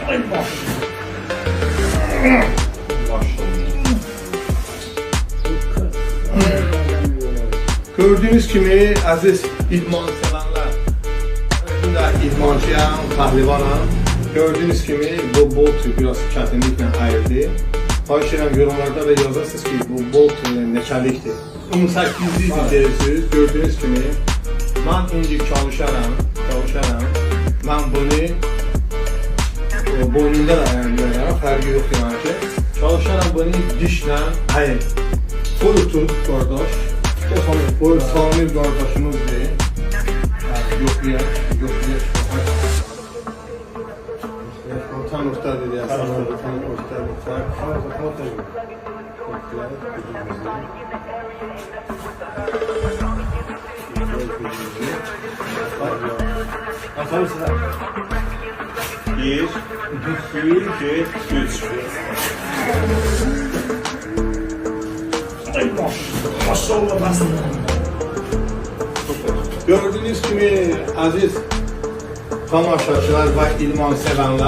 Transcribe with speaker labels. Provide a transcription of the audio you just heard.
Speaker 1: Ay bak.
Speaker 2: Gördüğünüz kimi aziz idman sevenler, özüm də idmancıyam, pəhlivanam. Gördüğünüz kimi bu bolt biraz çətinliklə ayırdı. Xahiş edirəm yorumlarda da yazarsınız ki bu bolt neçəlikdir. 18'likdir deyirsiniz. Gördüğünüz kimi mən indi çalışaram. Mən bunu boynunda da ayarlayıram, fərqi yoxdur yəni ki. Çalışaram bunu dişlə ayır. Qurutur qardaş. Bu Samir qardaşımızdır. Yoxlayaq. Tam ortadır ya. Tam ortadır. Bir, iki, üç.
Speaker 1: Ay bak. Maşallah nasıl?
Speaker 2: Gördüğünüz kimi aziz tamaşaçılar ve idman sevenler